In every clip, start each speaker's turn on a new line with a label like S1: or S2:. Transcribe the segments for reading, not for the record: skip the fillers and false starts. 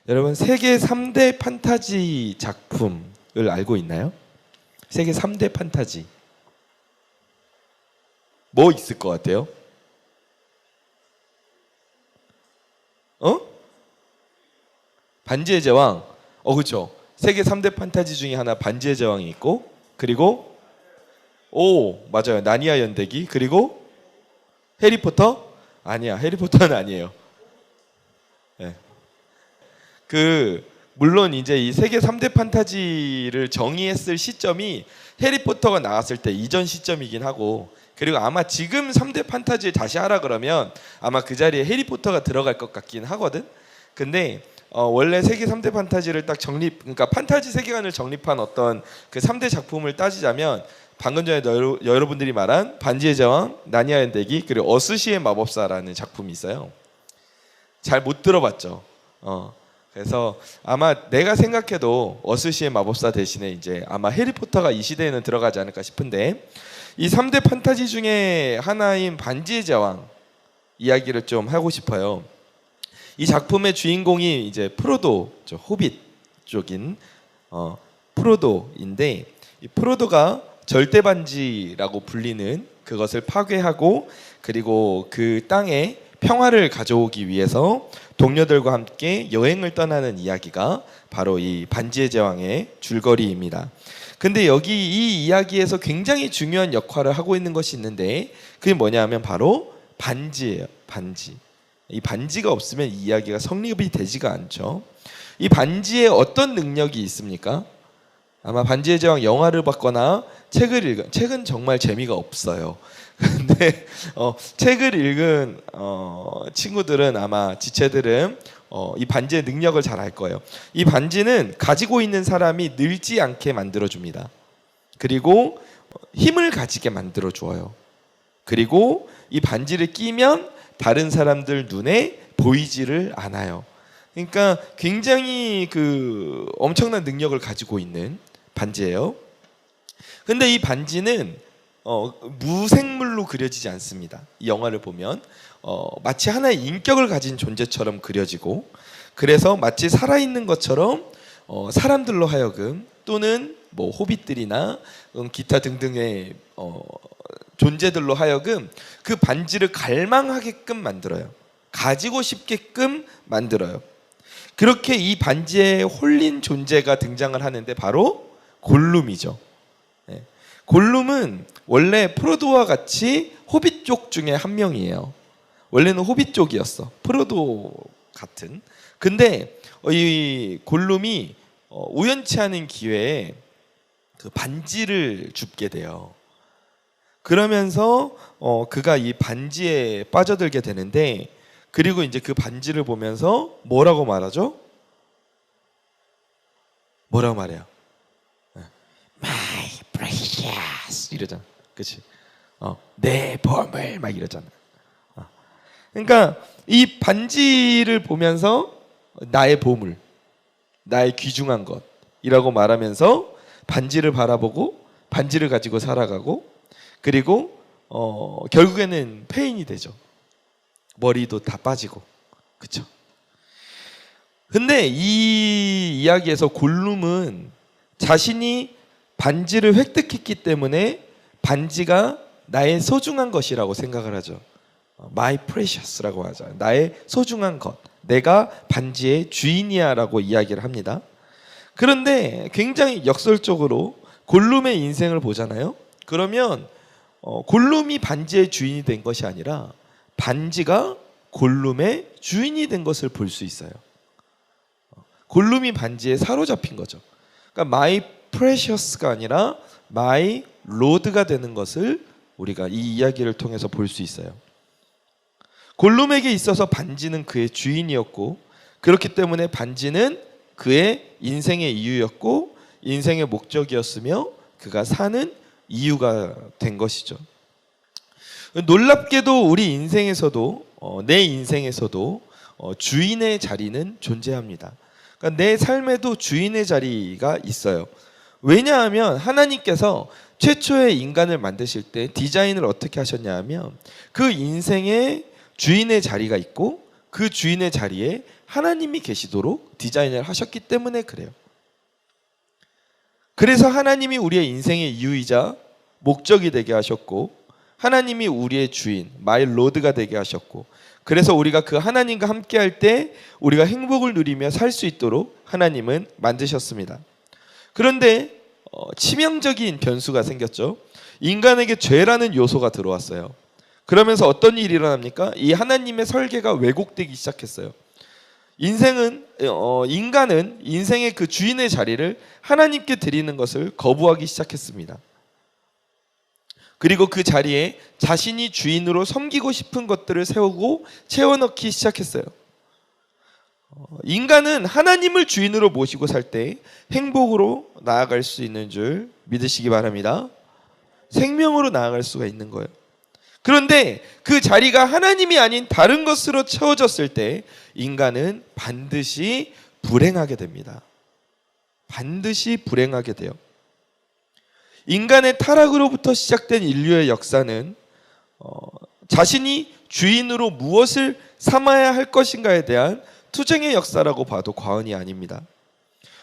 S1: 여러분 세계 3대 판타지 작품을 알고 있나요? 세계 3대 판타지 뭐 있을 것 같아요? 반지의 제왕. 그렇죠. 세계 3대 판타지 중에 하나 반지의 제왕이 있고, 그리고 맞아요. 나니아 연대기. 그리고 해리포터? 아니야. 해리포터는 아니에요. 네. 물론 이제 이 세계 3대 판타지를 정의했을 시점이 해리포터가 나왔을 때 이전 시점이긴 하고, 그리고 아마 지금 3대 판타지를 다시 하라 그러면 아마 그 자리에 해리포터가 들어갈 것 같긴 하거든. 근데 원래 세계 3대 판타지를 딱 그러니까 판타지 세계관을 정립한 어떤 그 3대 작품을 따지자면 방금 전에 여러분들이 말한 반지의 제왕, 나니아 연대기, 그리고 어스시의 마법사라는 작품이 있어요. 잘 못 들어봤죠. 그래서 아마 내가 생각해도 어스시의 마법사 대신에 이제 아마 해리포터가 이 시대에는 들어가지 않을까 싶은데, 이 3대 판타지 중에 하나인 반지의 제왕 이야기를 좀 하고 싶어요. 이 작품의 주인공이 이제 프로도, 호빗 쪽인 프로도인데, 이 프로도가 절대 반지라고 불리는 그것을 파괴하고, 그리고 그 땅에 평화를 가져오기 위해서 동료들과 함께 여행을 떠나는 이야기가 바로 이 반지의 제왕의 줄거리입니다. 근데 여기 이 이야기에서 굉장히 중요한 역할을 하고 있는 것이 있는데, 그게 뭐냐면 바로 반지예요. 반지. 이 반지가 없으면 이 이야기가 성립이 되지가 않죠. 이 반지에 어떤 능력이 있습니까? 아마 반지의 제왕 영화를 봤거나 책은 정말 재미가 없어요. 근데 책을 읽은 친구들은, 아마 지체들은 이 반지의 능력을 잘 알 거예요. 이 반지는 가지고 있는 사람이 늙지 않게 만들어줍니다. 그리고 힘을 가지게 만들어줘요. 그리고 이 반지를 끼면 다른 사람들 눈에 보이지를 않아요. 그러니까 굉장히 엄청난 능력을 가지고 있는 반지예요. 근데 이 반지는 무생물로 그려지지 않습니다. 이 영화를 보면 마치 하나의 인격을 가진 존재처럼 그려지고, 그래서 마치 살아있는 것처럼 사람들로 하여금, 또는 뭐 호빗들이나 기타 등등의 존재들로 하여금 그 반지를 갈망하게끔 만들어요. 가지고 싶게끔 만들어요. 그렇게 이 반지에 홀린 존재가 등장을 하는데 바로 골룸이죠. 골룸은 원래 프로도와 같이 호빗 족 중에 한 명이에요. 원래는 호빗 족이었어. 프로도 같은. 근데 이 골룸이 우연치 않은 기회에 그 반지를 줍게 돼요. 그러면서 그가 이 반지에 빠져들게 되는데, 그리고 이제 그 반지를 보면서 뭐라고 말하죠? 뭐라고 말해요? My precious 이러잖아. 그렇지? 내 보물 막 이러잖아. 그러니까 이 반지를 보면서 나의 보물, 나의 귀중한 것이라고 말하면서 반지를 바라보고 반지를 가지고 살아가고, 그리고 결국에는 폐인이 되죠. 머리도 다 빠지고. 그렇죠? 근데 이 이야기에서 골룸은 자신이 반지를 획득했기 때문에 반지가 나의 소중한 것이라고 생각을 하죠. My precious라고 하죠. 나의 소중한 것, 내가 반지의 주인이야 라고 이야기를 합니다. 그런데 굉장히 역설적으로 골룸의 인생을 보잖아요. 그러면 골룸이 반지의 주인이 된 것이 아니라 반지가 골룸의 주인이 된 것을 볼 수 있어요. 골룸이 반지에 사로잡힌 거죠. 그러니까 my precious가 아니라 my lord가 되는 것을 우리가 이 이야기를 통해서 볼 수 있어요. 골룸에게 있어서 반지는 그의 주인이었고, 그렇기 때문에 반지는 그의 인생의 이유였고 인생의 목적이었으며 그가 사는 이유가 된 것이죠. 놀랍게도 우리 인생에서도 내 인생에서도 주인의 자리는 존재합니다. 그러니까 내 삶에도 주인의 자리가 있어요. 왜냐하면 하나님께서 최초의 인간을 만드실 때 디자인을 어떻게 하셨냐 하면 그 인생에 주인의 자리가 있고 그 주인의 자리에 하나님이 계시도록 디자인을 하셨기 때문에 그래요. 그래서 하나님이 우리의 인생의 이유이자 목적이 되게 하셨고, 하나님이 우리의 주인, 마이 로드가 되게 하셨고, 그래서 우리가 그 하나님과 함께 할 때 우리가 행복을 누리며 살 수 있도록 하나님은 만드셨습니다. 그런데 치명적인 변수가 생겼죠. 인간에게 죄라는 요소가 들어왔어요. 그러면서 어떤 일이 일어납니까? 이 하나님의 설계가 왜곡되기 시작했어요. 인간은 인생의 그 주인의 자리를 하나님께 드리는 것을 거부하기 시작했습니다. 그리고 그 자리에 자신이 주인으로 섬기고 싶은 것들을 세우고 채워넣기 시작했어요. 인간은 하나님을 주인으로 모시고 살 때 행복으로 나아갈 수 있는 줄 믿으시기 바랍니다. 생명으로 나아갈 수가 있는 거예요. 그런데 그 자리가 하나님이 아닌 다른 것으로 채워졌을 때 인간은 반드시 불행하게 됩니다. 반드시 불행하게 돼요. 인간의 타락으로부터 시작된 인류의 역사는 자신이 주인으로 무엇을 삼아야 할 것인가에 대한 투쟁의 역사라고 봐도 과언이 아닙니다.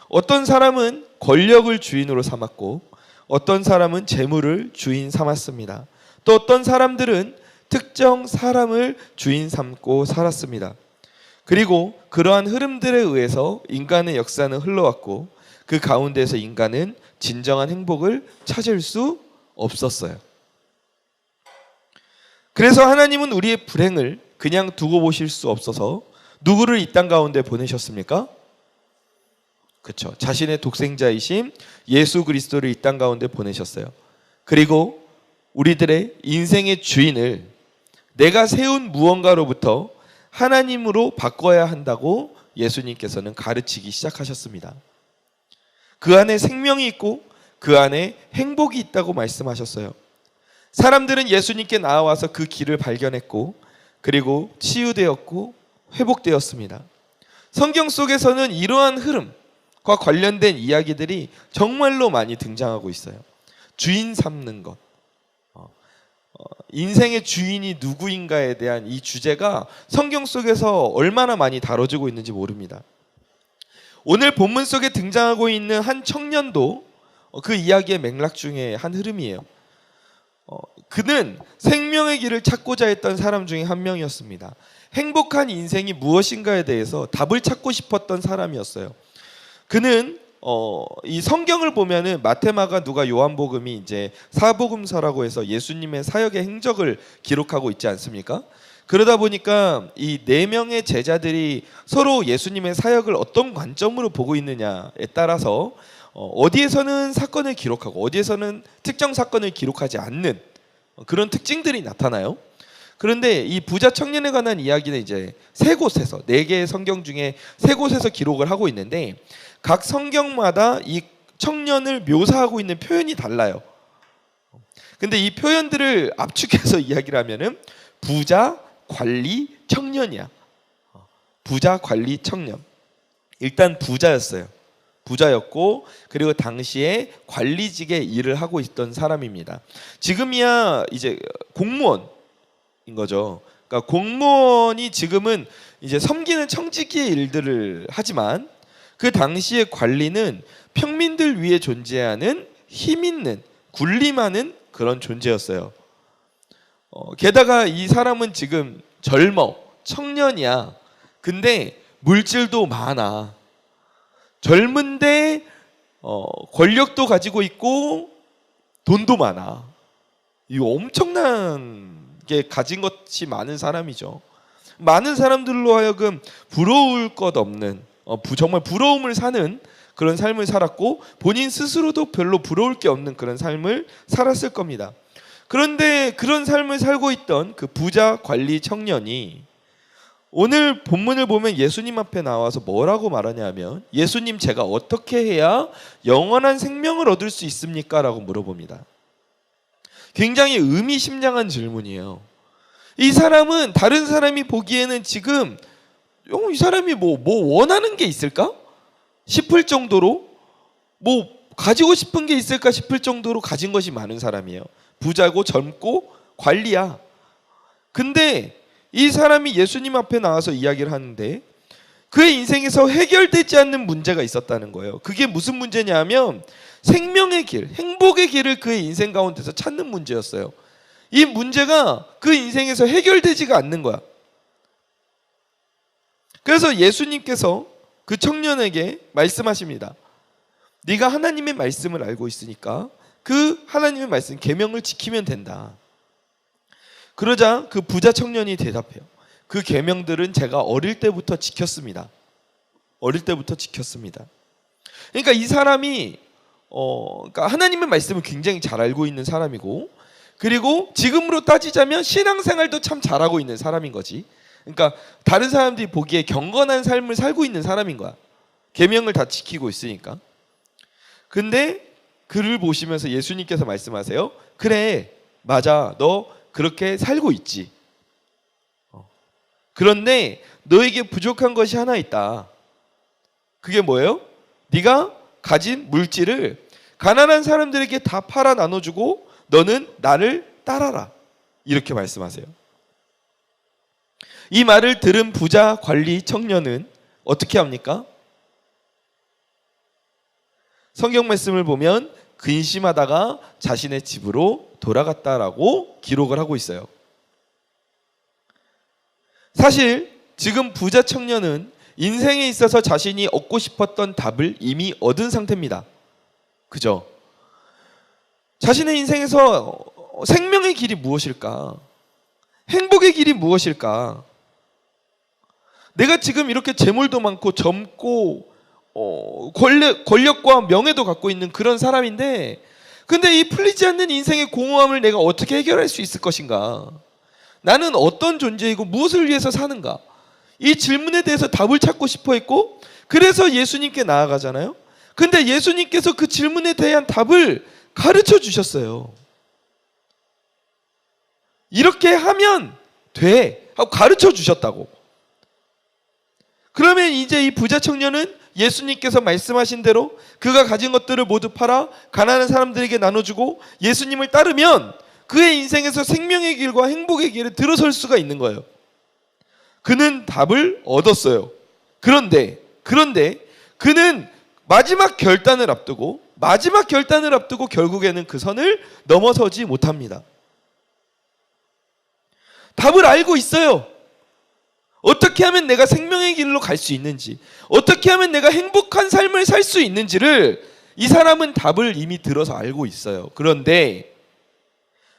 S1: 어떤 사람은 권력을 주인으로 삼았고, 어떤 사람은 재물을 주인 삼았습니다. 또 어떤 사람들은 특정 사람을 주인 삼고 살았습니다. 그리고 그러한 흐름들에 의해서 인간의 역사는 흘러왔고, 그 가운데서 인간은 진정한 행복을 찾을 수 없었어요. 그래서 하나님은 우리의 불행을 그냥 두고 보실 수 없어서 누구를 이 땅 가운데 보내셨습니까? 그렇죠. 자신의 독생자이신 예수 그리스도를 이 땅 가운데 보내셨어요. 그리고 우리들의 인생의 주인을 내가 세운 무언가로부터 하나님으로 바꿔야 한다고 예수님께서는 가르치기 시작하셨습니다. 그 안에 생명이 있고 그 안에 행복이 있다고 말씀하셨어요. 사람들은 예수님께 나와서 그 길을 발견했고, 그리고 치유되었고 회복되었습니다. 성경 속에서는 이러한 흐름과 관련된 이야기들이 정말로 많이 등장하고 있어요. 주인 삼는 것, 인생의 주인이 누구인가에 대한 이 주제가 성경 속에서 얼마나 많이 다뤄지고 있는지 모릅니다. 오늘 본문 속에 등장하고 있는 한 청년도 그 이야기의 맥락 중에 한 흐름이에요. 그는 생명의 길을 찾고자 했던 사람 중에 한 명이었습니다. 행복한 인생이 무엇인가에 대해서 답을 찾고 싶었던 사람이었어요. 그는 이 성경을 보면은 마태마가 누가 요한복음이 이제 사복음서라고 해서 예수님의 사역의 행적을 기록하고 있지 않습니까? 그러다 보니까 이 네 명의 제자들이 서로 예수님의 사역을 어떤 관점으로 보고 있느냐에 따라서 어디에서는 사건을 기록하고 어디에서는 특정 사건을 기록하지 않는 그런 특징들이 나타나요. 그런데 이 부자 청년에 관한 이야기는 이제 세 곳에서, 네 개의 성경 중에 세 곳에서 기록을 하고 있는데, 각 성경마다 이 청년을 묘사하고 있는 표현이 달라요. 근데 이 표현들을 압축해서 이야기를 하면은 부자, 관리, 청년이야. 부자, 관리, 청년. 일단 부자였어요. 부자였고, 그리고 당시에 관리직의 일을 하고 있던 사람입니다. 지금이야 이제 공무원인 거죠. 그러니까 공무원이 지금은 이제 섬기는 청지기의 일들을 하지만, 그 당시의 관리는 평민들 위에 존재하는 힘 있는, 군림하는 그런 존재였어요. 게다가 이 사람은 지금 젊어, 청년이야. 근데 물질도 많아. 젊은데 권력도 가지고 있고 돈도 많아. 이거 엄청나게 가진 것이 많은 사람이죠. 많은 사람들로 하여금 부러울 것 없는, 정말 부러움을 사는 그런 삶을 살았고, 본인 스스로도 별로 부러울 게 없는 그런 삶을 살았을 겁니다. 그런데 그런 삶을 살고 있던 그 부자 관리 청년이 오늘 본문을 보면 예수님 앞에 나와서 뭐라고 말하냐면, 예수님, 제가 어떻게 해야 영원한 생명을 얻을 수 있습니까? 라고 물어봅니다. 굉장히 의미심장한 질문이에요. 이 사람은 다른 사람이 보기에는 지금 이 사람이 뭐 원하는 게 있을까 싶을 정도로, 뭐 가지고 싶은 게 있을까 싶을 정도로 가진 것이 많은 사람이에요. 부자고 젊고 관리야. 근데 이 사람이 예수님 앞에 나와서 이야기를 하는데, 그의 인생에서 해결되지 않는 문제가 있었다는 거예요. 그게 무슨 문제냐면 생명의 길, 행복의 길을 그의 인생 가운데서 찾는 문제였어요. 이 문제가 그 인생에서 해결되지가 않는 거야. 그래서 예수님께서 그 청년에게 말씀하십니다. 네가 하나님의 말씀을 알고 있으니까 그 하나님의 말씀, 계명을 지키면 된다. 그러자 그 부자 청년이 대답해요. 그 계명들은 제가 어릴 때부터 지켰습니다. 어릴 때부터 지켰습니다. 그러니까 이 사람이 그러니까 하나님의 말씀을 굉장히 잘 알고 있는 사람이고, 그리고 지금으로 따지자면 신앙생활도 참 잘하고 있는 사람인 거지. 그러니까 다른 사람들이 보기에 경건한 삶을 살고 있는 사람인 거야. 계명을 다 지키고 있으니까. 근데 그를 보시면서 예수님께서 말씀하세요. 그래, 맞아, 너 그렇게 살고 있지. 그런데 너에게 부족한 것이 하나 있다. 그게 뭐예요? 네가 가진 물질을 가난한 사람들에게 다 팔아 나눠주고 너는 나를 따라라. 이렇게 말씀하세요. 이 말을 들은 부자 관리 청년은 어떻게 합니까? 성경 말씀을 보면 근심하다가 자신의 집으로 돌아갔다라고 기록을 하고 있어요. 사실 지금 부자 청년은 인생에 있어서 자신이 얻고 싶었던 답을 이미 얻은 상태입니다. 그죠? 자신의 인생에서 생명의 길이 무엇일까? 행복의 길이 무엇일까? 내가 지금 이렇게 재물도 많고 젊고 권력과 명예도 갖고 있는 그런 사람인데, 근데 이 풀리지 않는 인생의 공허함을 내가 어떻게 해결할 수 있을 것인가? 나는 어떤 존재이고 무엇을 위해서 사는가? 이 질문에 대해서 답을 찾고 싶어 했고, 그래서 예수님께 나아가잖아요. 근데 예수님께서 그 질문에 대한 답을 가르쳐 주셨어요. 이렇게 하면 돼 하고 가르쳐 주셨다고. 그러면 이제 이 부자 청년은 예수님께서 말씀하신 대로 그가 가진 것들을 모두 팔아 가난한 사람들에게 나눠주고 예수님을 따르면 그의 인생에서 생명의 길과 행복의 길에 들어설 수가 있는 거예요. 그는 답을 얻었어요. 그런데 그는 마지막 결단을 앞두고 결국에는 그 선을 넘어서지 못합니다. 답을 알고 있어요. 어떻게 하면 내가 생명의 길로 갈 수 있는지, 어떻게 하면 내가 행복한 삶을 살 수 있는지를 이 사람은 답을 이미 들어서 알고 있어요. 그런데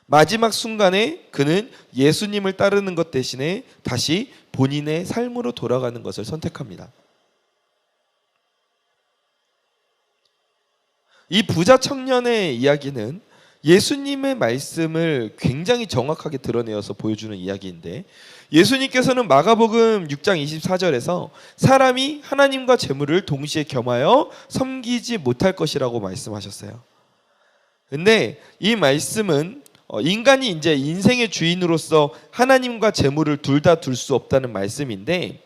S1: 마지막 순간에 그는 예수님을 따르는 것 대신에 다시 본인의 삶으로 돌아가는 것을 선택합니다. 이 부자 청년의 이야기는 예수님의 말씀을 굉장히 정확하게 드러내어서 보여주는 이야기인데, 예수님께서는 마가복음 6장 24절에서 사람이 하나님과 재물을 동시에 겸하여 섬기지 못할 것이라고 말씀하셨어요. 근데 이 말씀은 인간이 이제 인생의 주인으로서 하나님과 재물을 둘 다 둘 수 없다는 말씀인데,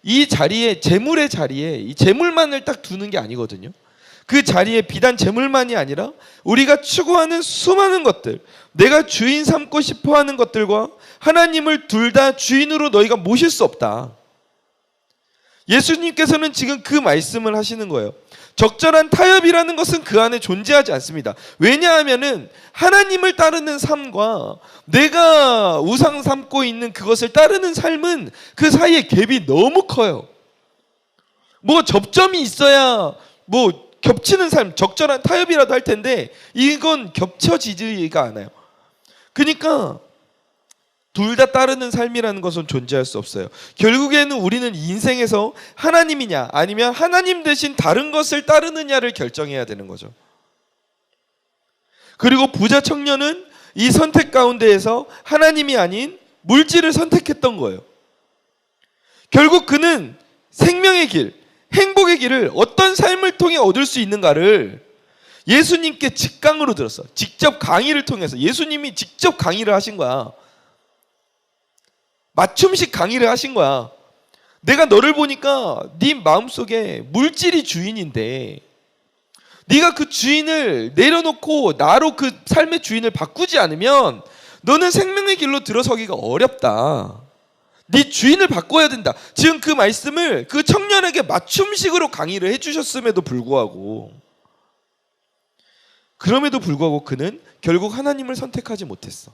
S1: 이 자리에, 재물의 자리에 이 재물만을 딱 두는 게 아니거든요. 그 자리에 비단 재물만이 아니라 우리가 추구하는 수많은 것들, 내가 주인 삼고 싶어하는 것들과 하나님을 둘 다 주인으로 너희가 모실 수 없다. 예수님께서는 지금 그 말씀을 하시는 거예요. 적절한 타협이라는 것은 그 안에 존재하지 않습니다. 왜냐하면은 하나님을 따르는 삶과 내가 우상 삼고 있는 그것을 따르는 삶은 그 사이에 갭이 너무 커요. 뭐 접점이 있어야 뭐 겹치는 삶, 적절한 타협이라도 할 텐데 이건 겹쳐지지가 않아요. 그러니까 둘 다 따르는 삶이라는 것은 존재할 수 없어요. 결국에는 우리는 인생에서 하나님이냐 아니면 하나님 대신 다른 것을 따르느냐를 결정해야 되는 거죠. 그리고 부자 청년은 이 선택 가운데에서 하나님이 아닌 물질을 선택했던 거예요. 결국 그는 생명의 길, 행복의 길을 어떤 삶을 통해 얻을 수 있는가를 예수님께 직강으로 들었어. 직접 강의를 통해서 예수님이 직접 강의를 하신 거야. 맞춤식 강의를 하신 거야. 내가 너를 보니까 네 마음속에 물질이 주인인데 네가 그 주인을 내려놓고 나로 그 삶의 주인을 바꾸지 않으면 너는 생명의 길로 들어서기가 어렵다. 네 주인을 바꿔야 된다. 지금 그 말씀을 그 청년에게 맞춤식으로 강의를 해주셨음에도 불구하고 그는 결국 하나님을 선택하지 못했어.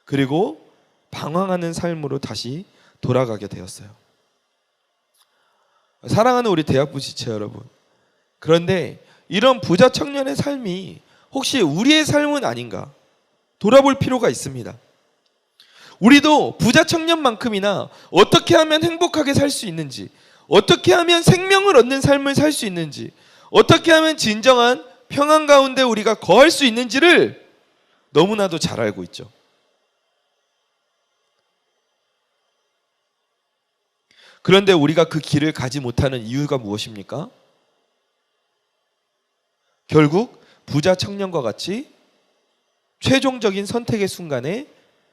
S1: 그리고 방황하는 삶으로 다시 돌아가게 되었어요. 사랑하는 우리 대학부 지체 여러분, 그런데 이런 부자 청년의 삶이 혹시 우리의 삶은 아닌가 돌아볼 필요가 있습니다. 우리도 부자 청년만큼이나 어떻게 하면 행복하게 살 수 있는지, 어떻게 하면 생명을 얻는 삶을 살 수 있는지, 어떻게 하면 진정한 평안 가운데 우리가 거할 수 있는지를 너무나도 잘 알고 있죠. 그런데 우리가 그 길을 가지 못하는 이유가 무엇입니까? 결국 부자 청년과 같이 최종적인 선택의 순간에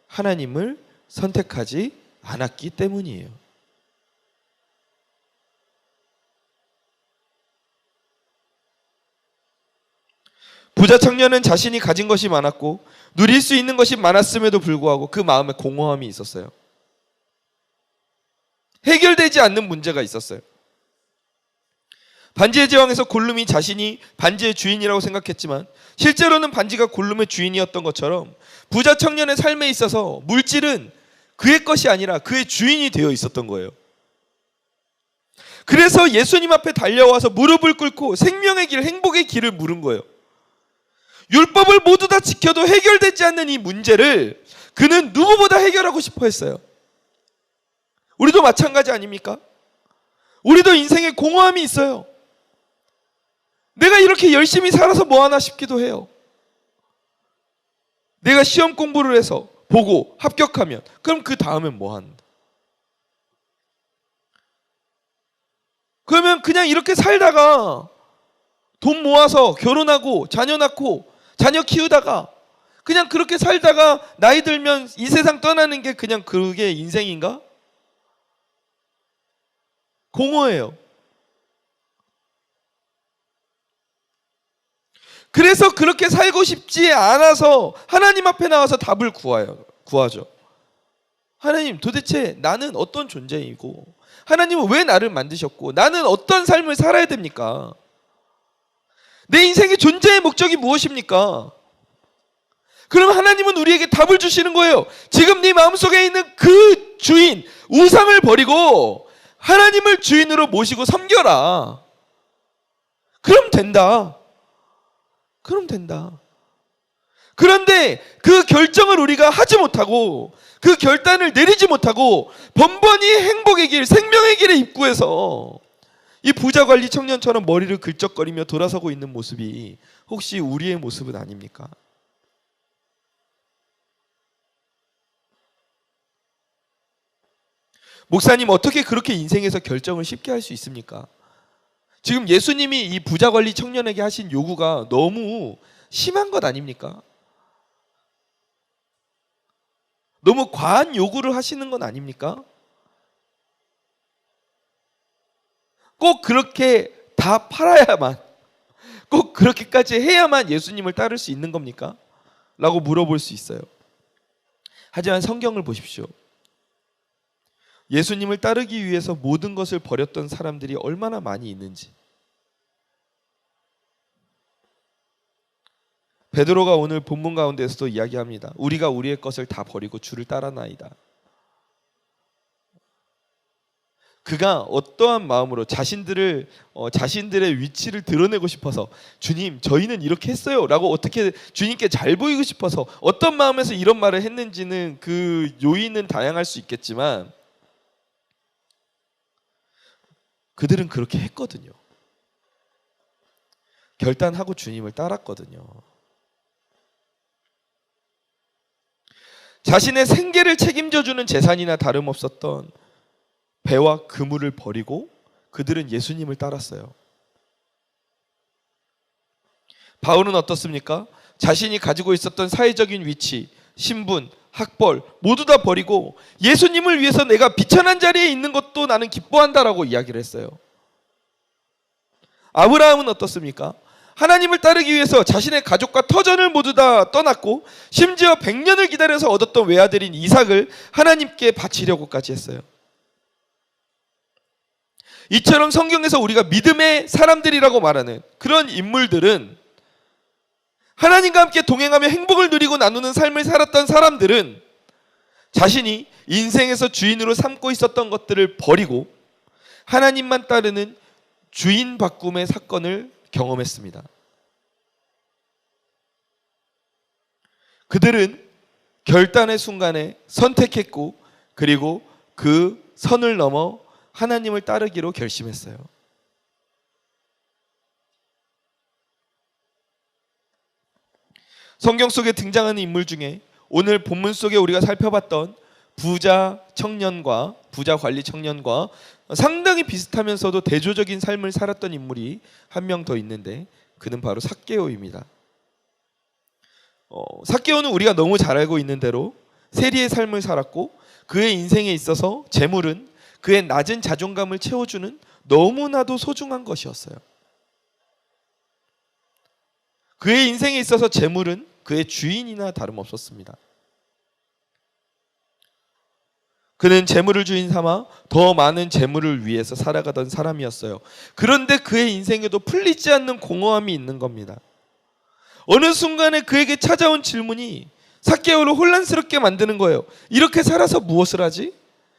S1: 하나님을 선택하지 않았기 때문이에요. 부자 청년은 자신이 가진 것이 많았고 누릴 수 있는 것이 많았음에도 불구하고 그 마음에 공허함이 있었어요. 해결되지 않는 문제가 있었어요. 반지의 제왕에서 골룸이 자신이 반지의 주인이라고 생각했지만 실제로는 반지가 골룸의 주인이었던 것처럼 부자 청년의 삶에 있어서 물질은 그의 것이 아니라 그의 주인이 되어 있었던 거예요. 그래서 예수님 앞에 달려와서 무릎을 꿇고 생명의 길, 행복의 길을 물은 거예요. 율법을 모두 다 지켜도 해결되지 않는 이 문제를 그는 누구보다 해결하고 싶어 했어요. 우리도 마찬가지 아닙니까? 우리도 인생에 공허함이 있어요. 내가 이렇게 열심히 살아서 뭐하나 싶기도 해요. 내가 시험 공부를 해서 보고 합격하면 그럼 그 다음엔 뭐한다? 그러면 그냥 이렇게 살다가 돈 모아서 결혼하고 자녀 낳고 자녀 키우다가 그냥 그렇게 살다가 나이 들면 이 세상 떠나는 게 그냥 그게 인생인가? 공허해요. 그래서 그렇게 살고 싶지 않아서 하나님 앞에 나와서 답을 구하죠. 하나님, 도대체 나는 어떤 존재이고 하나님은 왜 나를 만드셨고 나는 어떤 삶을 살아야 됩니까? 내 인생의 존재의 목적이 무엇입니까? 그럼 하나님은 우리에게 답을 주시는 거예요. 지금 네 마음속에 있는 그 주인, 우상을 버리고 하나님을 주인으로 모시고 섬겨라. 그럼 된다. 그런데 그 결정을 우리가 하지 못하고 그 결단을 내리지 못하고 번번이 행복의 길, 생명의 길에 입구해서 이 부자관리 청년처럼 머리를 긁적거리며 돌아서고 있는 모습이 혹시 우리의 모습은 아닙니까? 목사님, 어떻게 그렇게 인생에서 결정을 쉽게 할 수 있습니까? 지금 예수님이 이 부자관리 청년에게 하신 요구가 너무 심한 것 아닙니까? 너무 과한 요구를 하시는 건 아닙니까? 꼭 그렇게 다 팔아야만, 꼭 그렇게까지 해야만 예수님을 따를 수 있는 겁니까? 라고 물어볼 수 있어요. 하지만 성경을 보십시오. 예수님을 따르기 위해서 모든 것을 버렸던 사람들이 얼마나 많이 있는지. 베드로가 오늘 본문 가운데서도 이야기합니다. 우리가 우리의 것을 다 버리고 주를 따라나이다. 그가 어떠한 마음으로 자신들의 위치를 드러내고 싶어서 주님, 저희는 이렇게 했어요 라고 어떻게 주님께 잘 보이고 싶어서 어떤 마음에서 이런 말을 했는지는 그 요인은 다양할 수 있겠지만 그들은 그렇게 했거든요. 결단하고 주님을 따랐거든요. 자신의 생계를 책임져주는 재산이나 다름없었던 배와 그물을 버리고 그들은 예수님을 따랐어요. 바울은 어떻습니까? 자신이 가지고 있었던 사회적인 위치, 신분, 학벌 모두 다 버리고 예수님을 위해서 내가 비천한 자리에 있는 것도 나는 기뻐한다라고 이야기를 했어요. 아브라함은 어떻습니까? 하나님을 따르기 위해서 자신의 가족과 터전을 모두 다 떠났고 심지어 100년을 기다려서 얻었던 외아들인 이삭을 하나님께 바치려고까지 했어요. 이처럼 성경에서 우리가 믿음의 사람들이라고 말하는 그런 인물들은, 하나님과 함께 동행하며 행복을 누리고 나누는 삶을 살았던 사람들은 자신이 인생에서 주인으로 삼고 있었던 것들을 버리고 하나님만 따르는 주인 바꿈의 사건을 경험했습니다. 그들은 결단의 순간에 선택했고, 그리고 그 선을 넘어 하나님을 따르기로 결심했어요. 성경 속에 등장하는 인물 중에 오늘 본문 속에 우리가 살펴봤던 부자 관리 청년과 상당히 비슷하면서도 대조적인 삶을 살았던 인물이 한 명 더 있는데, 그는 바로 삭개오입니다. 삭개오는 우리가 너무 잘 알고 있는 대로 세리의 삶을 살았고, 그의 인생에 있어서 재물은 그의 낮은 자존감을 채워주는 너무나도 소중한 것이었어요. 그의 인생에 있어서 재물은 그의 주인이나 다름없었습니다. 그는 재물을 주인 삼아 더 많은 재물을 위해서 살아가던 사람이었어요. 그런데 그의 인생에도 풀리지 않는 공허함이 있는 겁니다. 어느 순간에 그에게 찾아온 질문이 삭개오를 혼란스럽게 만드는 거예요. 이렇게 살아서 무엇을 하지?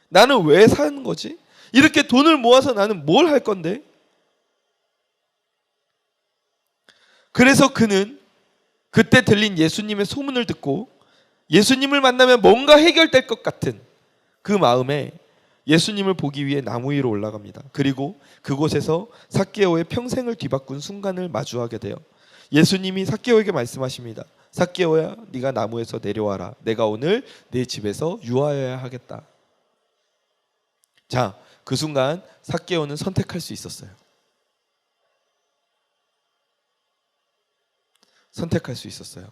S1: 나는 왜 사는 거지? 이렇게 돈을 모아서 나는 뭘 할 건데? 그래서 그는 그때 들린 예수님의 소문을 듣고 예수님을 만나면 뭔가 해결될 것 같은 그 마음에 예수님을 보기 위해 나무 위로 올라갑니다. 그리고 그곳에서 삭개오의 평생을 뒤바꾼 순간을 마주하게 돼요. 예수님이 삭개오에게 말씀하십니다. 삭개오야, 네가 나무에서 내려와라. 내가 오늘 네 집에서 유하여야 하겠다. 자, 그 순간 삭개오는 선택할 수 있었어요. 선택할 수 있었어요.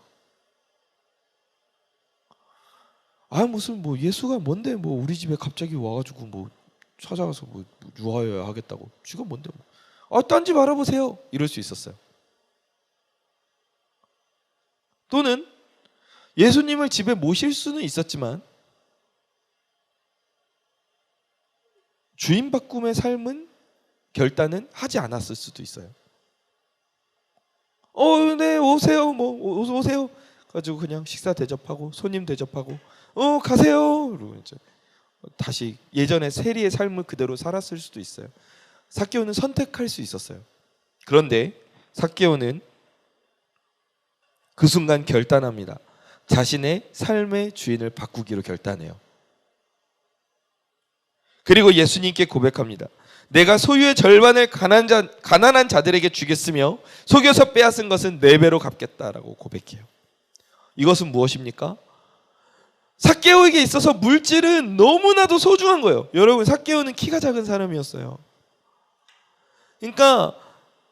S1: 무슨 예수가 뭔데 우리 집에 갑자기 와가지고 찾아가서 유하여야 하겠다고. 쥐가 뭔데 딴 집 알아보세요. 이럴 수 있었어요. 또는 예수님을 집에 모실 수는 있었지만 주인 바꿈의 삶은 결단은 하지 않았을 수도 있어요. 네, 오세요. 오세요. 가지고 그냥 식사 대접하고 손님 대접하고 가세요. 그리고 이제 다시 예전의 세리의 삶을 그대로 살았을 수도 있어요. 삭개오는 선택할 수 있었어요. 그런데 삭개오는 그 순간 결단합니다. 자신의 삶의 주인을 바꾸기로 결단해요. 그리고 예수님께 고백합니다. 내가 소유의 절반을 가난한 자들에게 주겠으며 속여서 빼앗은 것은 4배로 갚겠다라고 고백해요. 이것은 무엇입니까? 삭개오에게 있어서 물질은 너무나도 소중한 거예요. 여러분, 삭개오는 키가 작은 사람이었어요. 그러니까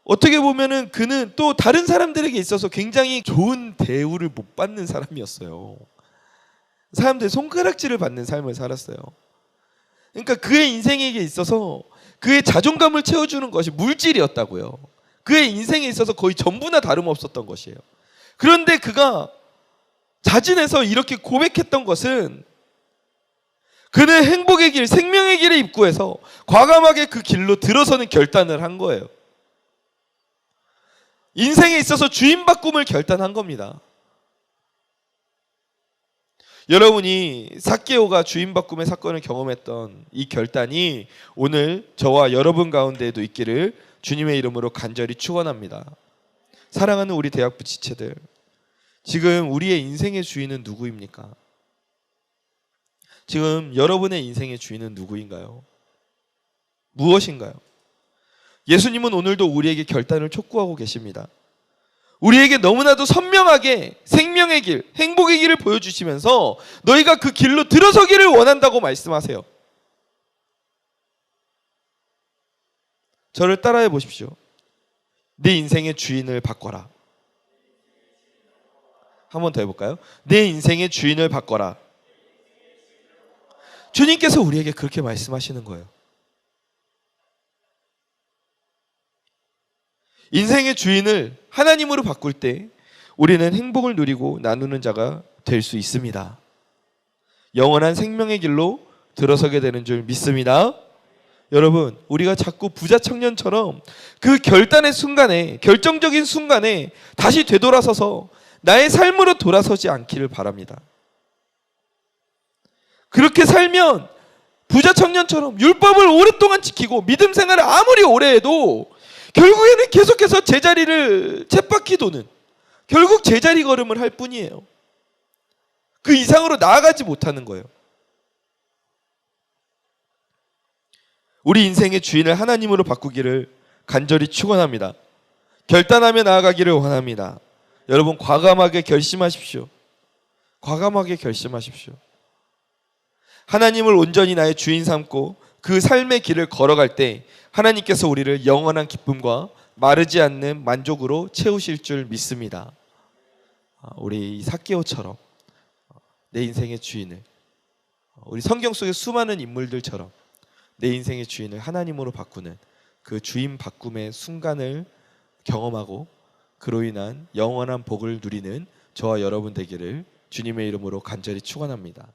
S1: 어떻게 보면은 그는 또 다른 사람들에게 있어서 굉장히 좋은 대우를 못 받는 사람이었어요. 사람들의 손가락질을 받는 삶을 살았어요. 그러니까 그의 인생에게 있어서 그의 자존감을 채워주는 것이 물질이었다고요. 그의 인생에 있어서 거의 전부나 다름없었던 것이에요. 그런데 그가 자진해서 이렇게 고백했던 것은 그는 행복의 길, 생명의 길에 입구해서 과감하게 그 길로 들어서는 결단을 한 거예요. 인생에 있어서 주인 바꿈을 결단한 겁니다. 여러분이 삭개오가 주인 바꿈의 사건을 경험했던 이 결단이 오늘 저와 여러분 가운데에도 있기를 주님의 이름으로 간절히 축원합니다. 사랑하는 우리 대학부 지체들, 지금 우리의 인생의 주인은 누구입니까? 지금 여러분의 인생의 주인은 누구인가요? 무엇인가요? 예수님은 오늘도 우리에게 결단을 촉구하고 계십니다. 우리에게 너무나도 선명하게 생명의 길, 행복의 길을 보여주시면서 너희가 그 길로 들어서기를 원한다고 말씀하세요. 저를 따라해 보십시오. 내 인생의 주인을 바꿔라. 한 번 더 해볼까요? 내 인생의 주인을 바꿔라. 주님께서 우리에게 그렇게 말씀하시는 거예요. 인생의 주인을 하나님으로 바꿀 때 우리는 행복을 누리고 나누는 자가 될 수 있습니다. 영원한 생명의 길로 들어서게 되는 줄 믿습니다. 여러분, 우리가 자꾸 부자 청년처럼 그 결단의 순간에, 결정적인 순간에 다시 되돌아서서 나의 삶으로 돌아서지 않기를 바랍니다. 그렇게 살면 부자 청년처럼 율법을 오랫동안 지키고 믿음 생활을 아무리 오래 해도 결국에는 계속해서 제자리를 쳇바퀴 도는, 결국 제자리 걸음을 할 뿐이에요. 그 이상으로 나아가지 못하는 거예요. 우리 인생의 주인을 하나님으로 바꾸기를 간절히 축원합니다. 결단하며 나아가기를 원합니다. 여러분, 과감하게 결심하십시오. 과감하게 결심하십시오. 하나님을 온전히 나의 주인 삼고 그 삶의 길을 걸어갈 때 하나님께서 우리를 영원한 기쁨과 마르지 않는 만족으로 채우실 줄 믿습니다. 우리 삭개오처럼 내 인생의 주인을, 우리 성경 속의 수많은 인물들처럼 내 인생의 주인을 하나님으로 바꾸는 그 주인 바꿈의 순간을 경험하고 그로 인한 영원한 복을 누리는 저와 여러분 되기를 주님의 이름으로 간절히 축원합니다.